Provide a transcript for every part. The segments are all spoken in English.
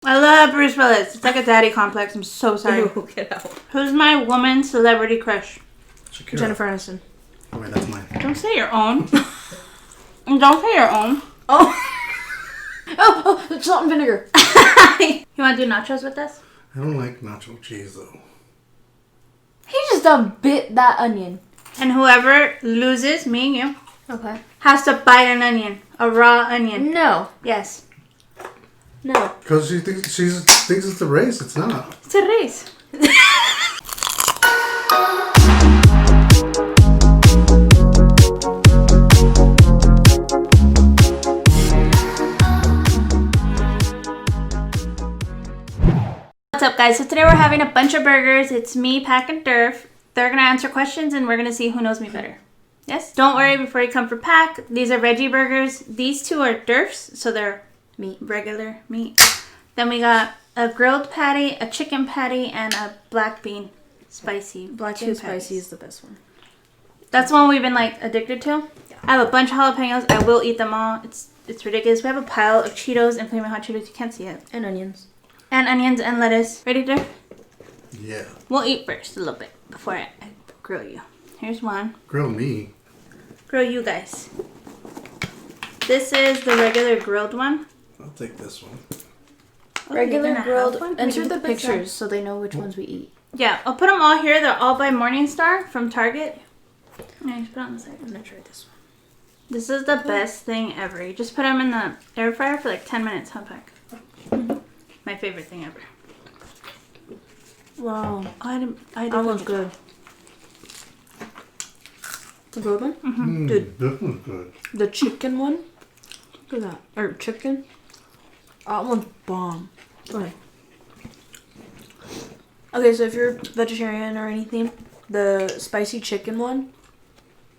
I love Bruce Willis. It's like a daddy complex. I'm so sorry. Ew, get out. Who's my woman celebrity crush? Shakira. Jennifer Aniston. Oh, wait, that's mine. Don't say your own. Don't say your own. Oh. Oh, salt and vinegar. You want to do nachos with us? I don't like nacho cheese, though. He just done bit that onion. And whoever loses, me and you, Okay. has to bite an onion. A raw onion. No. Yes. No. Because she thinks it's a race. It's not. It's a race. What's up, guys? So today we're having a bunch of burgers. It's me, Pac, and Durf. They're going to answer questions and we're going to see who knows me better. Yes? Don't worry before you come for Pac. These are veggie burgers. These two are Durf's, so they're meat, regular meat. Then we got a grilled patty, a chicken patty, and a black bean spicy. Black bean spicy is the best one. That's one we've been like addicted to. Yeah. I have a bunch of jalapenos. I will eat them all. It's ridiculous. We have a pile of Cheetos and Flaming Hot Cheetos. You can't see it. And onions. And onions and lettuce. Ready, Durf? Yeah. We'll eat first a little bit before I grill you. Here's one. Grill me. Grill you guys. This is the regular grilled one. I'll take this one. Oh, Regular grilled. Enter the pictures pictures so they know which ones we eat. Yeah, I'll put them all here. They're all by Morningstar from Target. Yeah, just put it on the side. I'm gonna try this one. This is the best thing ever. You just put them in the air fryer for like 10 minutes, huh, Pac? My favorite thing ever. Wow. I That one's good. The grilled one? Mm-hmm. Dude. This one's good. The chicken one? Look at that. Or chicken? That one's bomb. Okay. Okay, so if you're vegetarian or anything, the spicy chicken one,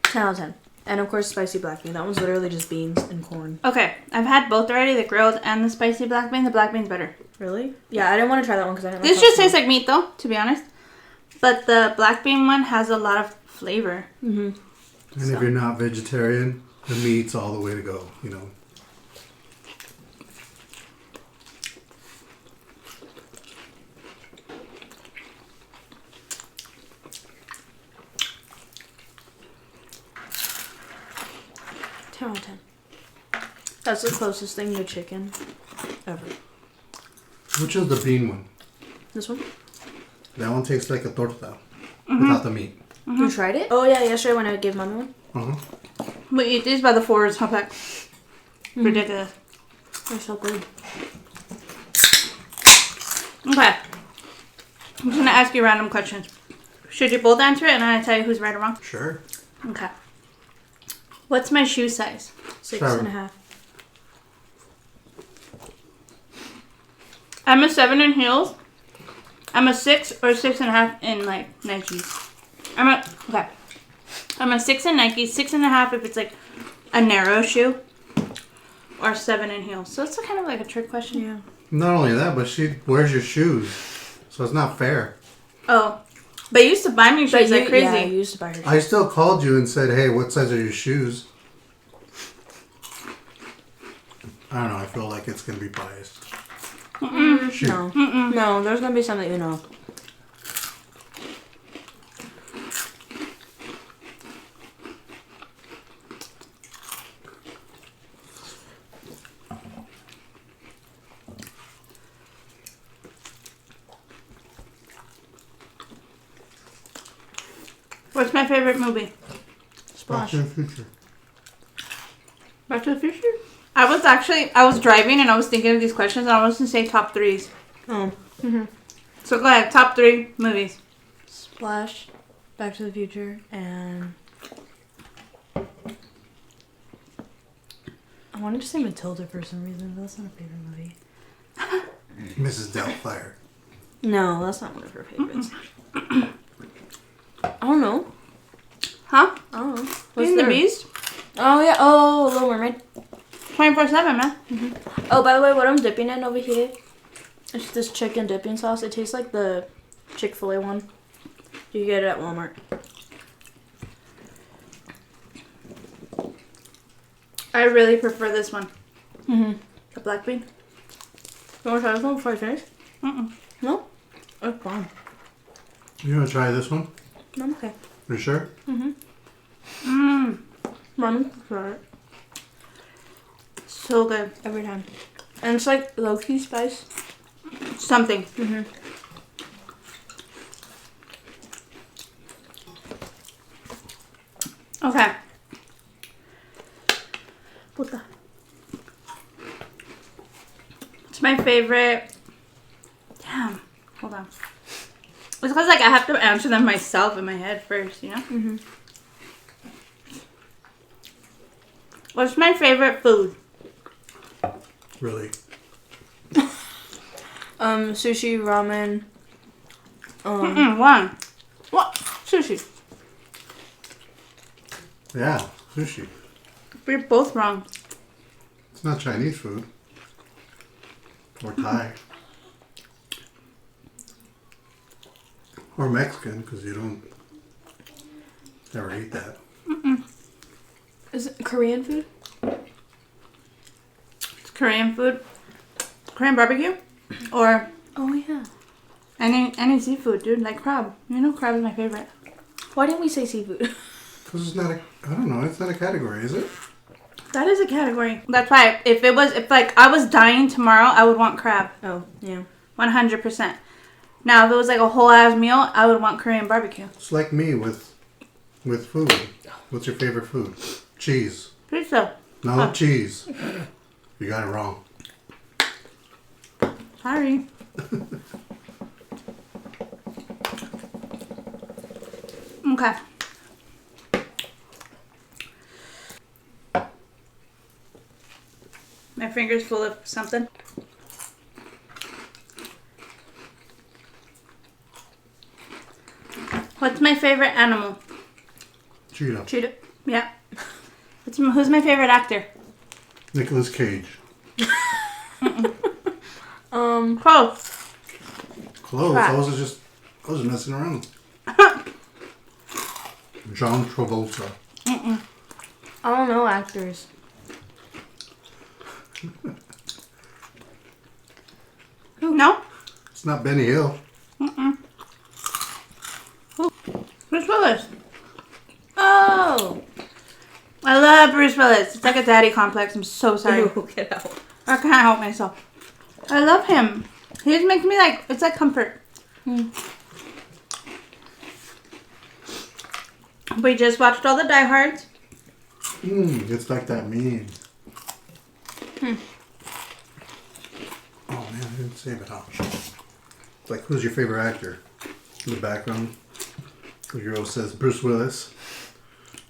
10 out of 10. And of course, spicy black bean. That one's literally just beans and corn. Okay, I've had both already, the grilled and the spicy black bean. The black bean's better. Really? Yeah, I didn't want to try that one because I didn't. This just tastes like meat though, to be honest. But the black bean one has a lot of flavor. Mm-hmm. And if you're not vegetarian, the meat's all the way to go, you know. Out of 10. That's the closest thing to chicken ever. Which is the bean one? This one? That one tastes like a torta without the meat. You tried it? Oh yeah, yesterday when I gave mommy one. Uh-huh. We eat these by the fours, huh, Pac? Ridiculous. They're so good. Okay. I'm just gonna ask you random questions. Should you both answer it and then I tell you who's right or wrong? Sure. Okay. What's my shoe size? 6.5. I'm a 7 in heels. I'm a 6 or 6.5 in like Nikes. I'm a 6 in Nikes, 6.5 if it's like a narrow shoe, or 7 in heels. So it's kind of like a trick question. Yeah. Not only that, but she wears your shoes. So it's not fair. Oh. But you used to buy me shoes like crazy. Yeah, you used to buy her shoes. I still called you and said, hey, what size are your shoes? I don't know. I feel like it's going to be biased. Shoot. No. No, there's going to be some that you know. What's my favorite movie? Back Splash. to the Future. Back to the Future? I was driving and I was thinking of these questions and I was going to say top 3s. Oh. Mm-hmm. So go ahead, top 3 movies. Splash, Back to the Future, and I wanted to say Matilda for some reason, but that's not a favorite movie. Mrs. Doubtfire. No, that's not one of her favorites. I don't know. Huh? I don't know. Beauty and the Beast? Oh yeah. Oh, Little Mermaid. 24/7, man. Mm-hmm. Oh, by the way, what I'm dipping in over here is this chicken dipping sauce. It tastes like the Chick-fil-A one. You get it at Walmart. I really prefer this one. Mm-hmm. The black bean. You want to try this one before I finish? Mm-mm. No? It's fine. You want to try this one? I'm okay. You sure? Mmm. Mom, try it. So good. Every time. And it's like low-key spice. Something. Mm-hmm. Okay. What the? It's my favorite. Damn. Hold on. It's because like I have to answer them myself in my head first, you know? Mm-hmm. What's my favorite food? Really? Sushi, ramen. One. What? Sushi. Yeah, sushi. We're both wrong. It's not Chinese food. Or Thai. Or Mexican, because you don't ever eat that. Is it Korean food? It's Korean food. Korean barbecue. Or Oh, yeah. any seafood, dude. Like crab. You know crab is my favorite. Why didn't we say seafood? Because it's not a, I don't know, it's not a category, is it? That is a category. That's why if like I was dying tomorrow, I would want crab. Oh, yeah. 100%. Now, if it was like a whole ass meal, I would want Korean barbecue. It's like me with food. What's your favorite food? Cheese. Pizza. No, cheese. You got it wrong. Sorry. Okay. My finger's full of something. What's my favorite animal? Cheetah. Cheetah. Yeah. Who's my favorite actor? Nicolas Cage. Close. Close. Crap. I was messing around. John Travolta. I don't know actors. No? It's not Benny Hill. Bruce Willis. Oh! I love Bruce Willis. It's like a daddy complex. I'm so sorry. Ew, get out. I can't help myself. I love him. He just makes me like, it's like comfort. We just watched all the Die Hards. It's like that meme. Oh man, I didn't save it. Huh? It's like, who's your favorite actor? In the background, the girl says Bruce Willis.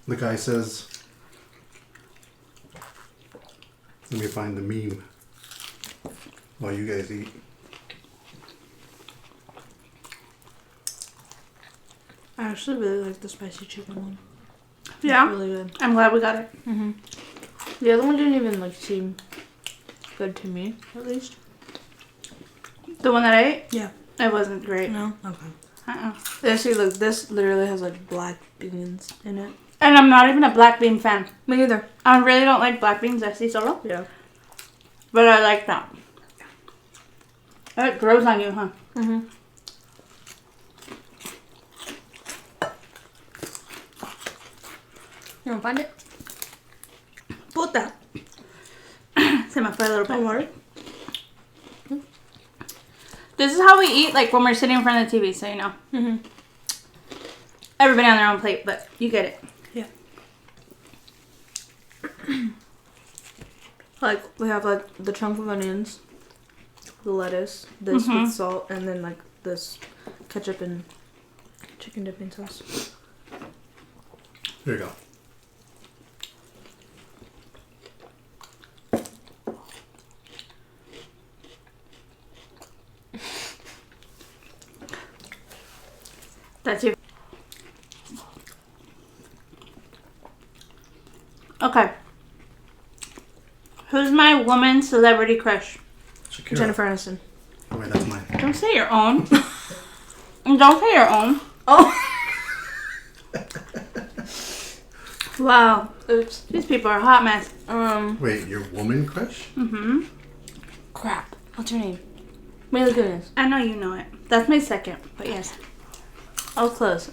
The guy says, let me find the meme while you guys eat. I actually really like the spicy chicken one. Yeah? It's really good. I'm glad we got it. The other one didn't even like seem good to me, at least. The one that I ate? Yeah. It wasn't great. No? Okay. Uh-uh. See, look, this literally has like black beans in it. And I'm not even a black bean fan. Me neither. I really don't like black beans. I see solo. Yeah. But I like that. It grows on you, huh? Mm-hmm. You wanna find it? Puta. Se me fue a little bit. Don't worry. This is how we eat, like, when we're sitting in front of the TV, so you know. Mm-hmm. Everybody on their own plate, but you get it. Yeah. Like, we have, like, the chunk of onions, the lettuce, this with salt, and then, like, this ketchup and chicken dipping sauce. Here you go. That's your... Okay. Who's my woman celebrity crush? Shakira. Jennifer Aniston. Oh, wait, that's mine. Don't say your own. And don't say your own. Oh! Wow. Oops. These people are a hot mess. Wait, your woman crush? Mm-hmm. Crap. What's your name? Mila Kunis. I know you know it. That's my second, but yes. I was close.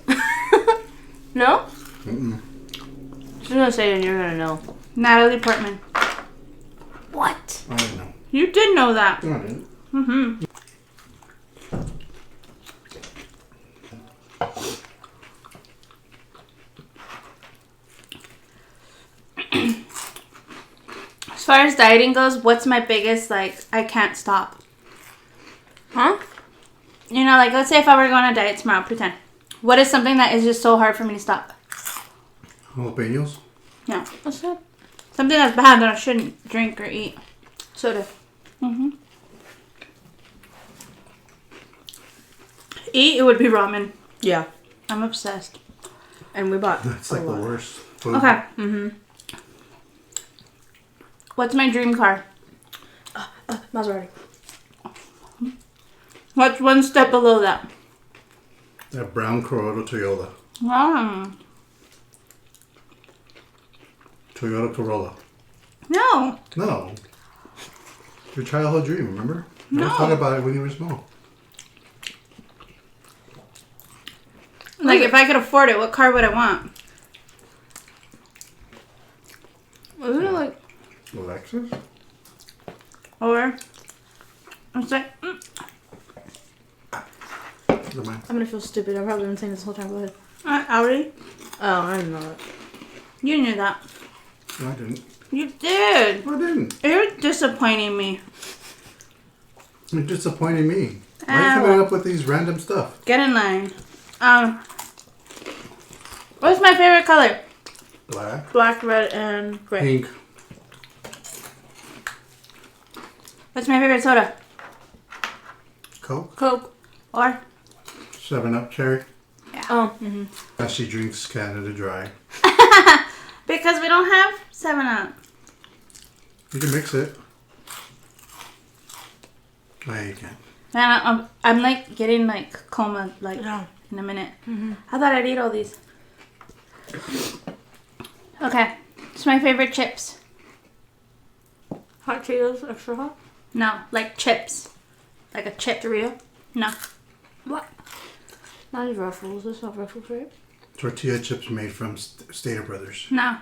No? Mm-mm. She's gonna say it and you're gonna know. Natalie Portman. What? I don't know. You did know that. No, I didn't. Mm-hmm. As far as dieting goes, what's my biggest, like, I can't stop? Huh? You know, like, let's say if I were to go on a diet tomorrow, pretend. What is something that is just so hard for me to stop? Jalapenos? No. What's that? Something that's bad that I shouldn't drink or eat. Soda. Mm-hmm. Eat, it would be ramen. Yeah. I'm obsessed. And we bought That's a like the lot. worst food. Okay. Mm-hmm. What's my dream car? Maserati. What's one step below that? That brown Corolla Toyota. Toyota Corolla. No. No. Your childhood dream, remember? No. Let's talk about it when you were small. Like, if I could afford it, what car would I want? Wasn't it like... Lexus? Or, it's like, Never mind. I'm gonna feel stupid. I've probably been saying this whole time. Go ahead. Audi. Oh, I didn't know that. You knew that. No, I didn't. You did. I didn't. You're disappointing me. You're disappointing me. Why are you coming up with these random stuff? Get in line. What's my favorite color? Black. Black, red, and gray. Pink. What's my favorite soda? Coke. Coke. Or? 7-Up Cherry. Oh, mm-hmm. She drinks Canada Dry. Because we don't have 7-Up. You can mix it. No, you can't. Man, I'm like getting like coma like Yeah. in a minute. Mm-hmm. I thought I'd eat all these. Okay. It's my favorite chips. Hot Cheetos, extra hot. No, like chips. Like a chip. Dorito. No. What? Not even Ruffles. It's not Ruffles, right? Tortilla chips made from Stater Brothers. No.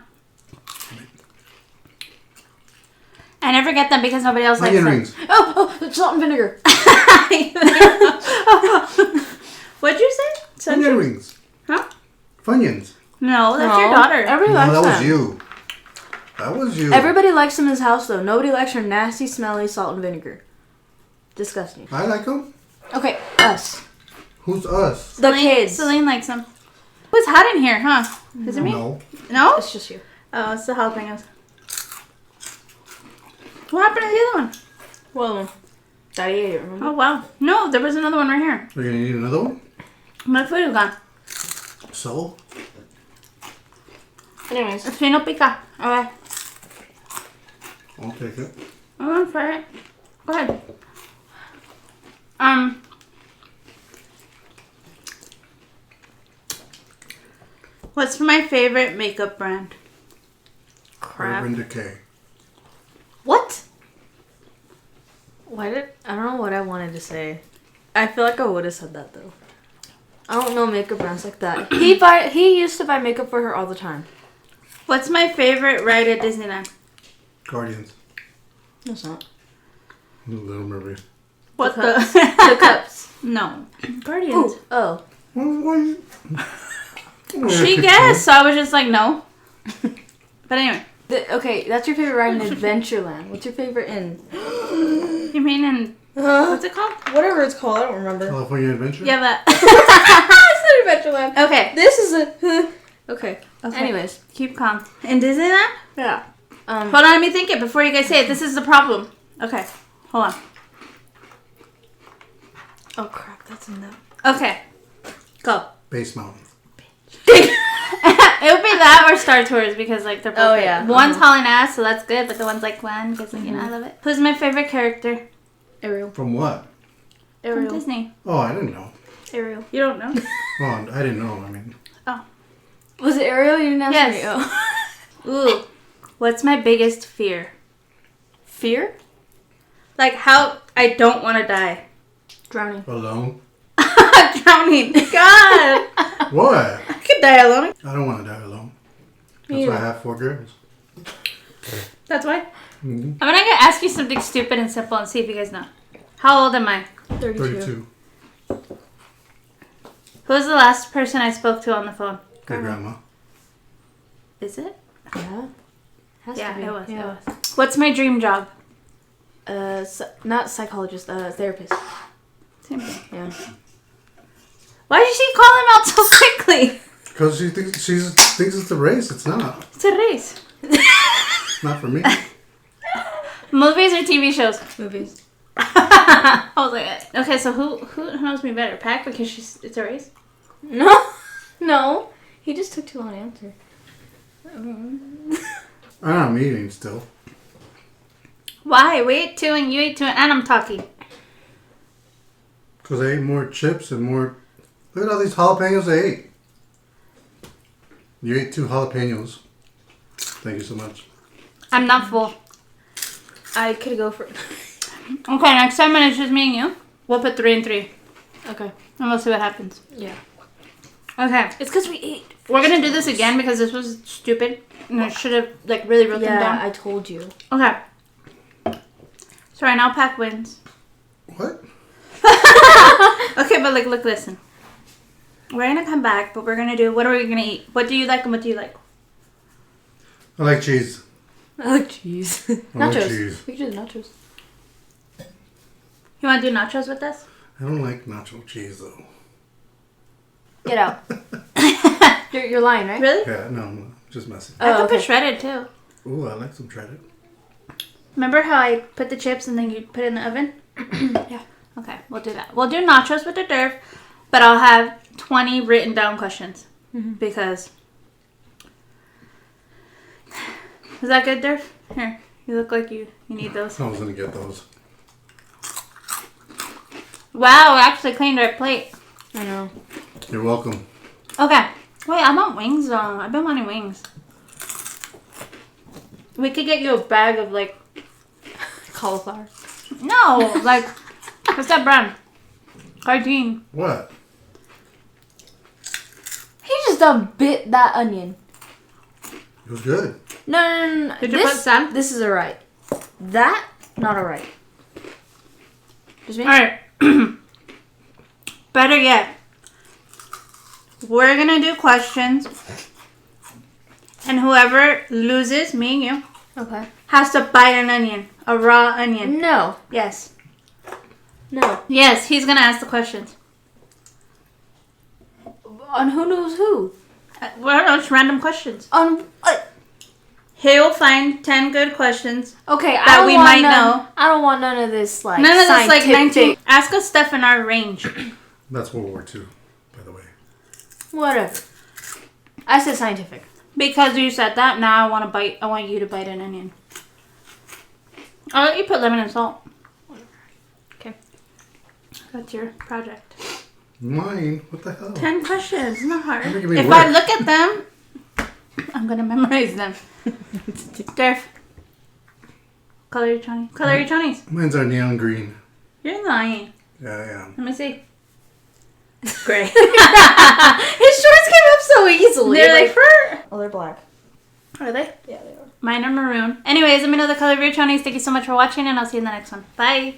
I never get them because nobody else likes Onion them. rings. Oh, it's salt and vinegar. What'd you say? Onion rings. Huh? Funyuns. No, that's your daughter. Everybody No, likes that was them. you. That was you. Everybody likes them in his house, though. Nobody likes her nasty, smelly salt and vinegar. Disgusting. I like them. Okay, us. Who's us? The kids. Celine likes them. It's hot in here, huh? Is it me? No. No? It's just you. Oh, it's the jalapenos. What happened to the other one? Well, Daddy ate it, remember? Oh, wow. No, there was another one right here. We're gonna need another one. My food is gone. So Anyways. Si no pica. Okay. I'll take it. I'm gonna try it. Go ahead. What's my favorite makeup brand? Crap. Urban Decay. What? Why did... I don't know what I wanted to say. I feel like I would have said that, though. I don't know makeup brands like that. He used to buy makeup for her all the time. What's my favorite ride at Disneyland? Guardians. No, it's not. Little Mermaid. What The the? cups. The cups. No. Guardians. Ooh. Oh. Well, She guessed, so I was just like, no. But anyway. Okay, that's your favorite ride in Adventureland. What's your favorite in... You mean in... What's it called? Whatever it's called, I don't remember. California Adventure. Yeah, that. It's not Adventureland. Okay. This is a... Okay. Anyways. Keep calm. In Disneyland? Yeah. Hold on, let me think it before you guys say it. This is the problem. Okay. Hold on. Oh, crap. That's in that. Okay. Go. Base Mountain. It would be that or Star Tours because like they're both Oh, big. yeah. One's hauling ass, so that's good, but the one's like fun because like, you know I love it. Who's my favorite character? Ariel. From what? From Disney. Oh, I didn't know. Ariel. You don't know? Oh, I didn't know. I mean, Was it Ariel? You didn't ask Yes. me. Oh. Ooh. What's my biggest fear? Fear? Like how I don't want to die. Drowning. Alone? Drowning. God. What? I could die alone. I don't want to die alone. Me That's why I either. have 4 girls. That's why. Mm-hmm. I'm gonna ask you something stupid and simple and see if you guys know. How old am I? 32. 32. Who was the last person I spoke to on the phone? Your grandma. Is it? Yeah. Has Yeah, to be. it was. Yeah. It was. What's my dream job? Not psychologist, therapist. Same thing. Yeah. Why did she call him out so quickly? Because she thinks it's a race. It's not. It's a race. Not for me. Movies or TV shows? Movies. I was like, okay, so who knows me better? Pac, because it's a race? No. No. He just took too long to answer. I'm eating still. Why? We ate 2 and you ate 2 and I'm talking. Because I ate more chips and more... Look at all these jalapenos I ate. You ate 2 jalapenos. Thank you so much. I'm not full. I could go for... Okay, next time when it's just me and you, we'll put 3 and 3. Okay. And we'll see what happens. Yeah. Okay. It's because we ate. We're going to do this again because this was stupid. And I should have, really wrote them down. I told you. Okay. So right now, Pac wins. What? Okay, but look, listen. We're gonna come back, but we're gonna do. What are we gonna eat? What do you like and what do you like? I like cheese. I like cheese. I like Nachos. cheese. We could do the nachos. You want to do nachos with us? I don't like nacho cheese though. Get out. you're lying, right? Really? Yeah, no, I'm just messing. I Oh, can okay. put shredded too. Ooh, I like some shredded. Remember how I put the chips and then you put it in the oven? Yeah. Okay, we'll do that. We'll do nachos with the Durf, but I'll have 20 written down questions because. Is that good, Durf? Here, you look like you need those. I was gonna get those. Wow, we actually cleaned our plate. I know. You're welcome. Okay. Wait, I want wings though. I've been wanting wings. We could get you a bag of Cauliflower. No, what's that brand? Gardein. What? He just bit that onion. It was good. No. Did you put salt? This is alright. That, not alright. Just me? Alright. Better yet, we're gonna do questions, and whoever loses, me and you, Okay. has to bite an onion, a raw onion. No. Yes. No. Yes, he's gonna ask the questions. On who knows who? Well, it's random questions. On what? He'll find 10 good questions. Okay, That we might know. I don't want none of this None of this scientific. 19. Ask us stuff in our range. That's World War II, by the way. Whatever. I said scientific. Because you said that, now I want you to bite an onion. I'll let you put lemon and salt. Okay. That's your project. Mine? What the hell? 10 questions, not hard. You're making me If work. I look at them, I'm gonna memorize them. Derf. Color your Chinese. Color your Chinese. Mine's our neon green. You're lying. Yeah, I am. Let me see. Gray. His shorts came up so easily. They're like fur. Oh, they're black. Are they? Yeah, they are. Mine are maroon. Anyways, let me know the color of your Chinese. Thank you so much for watching, and I'll see you in the next one. Bye.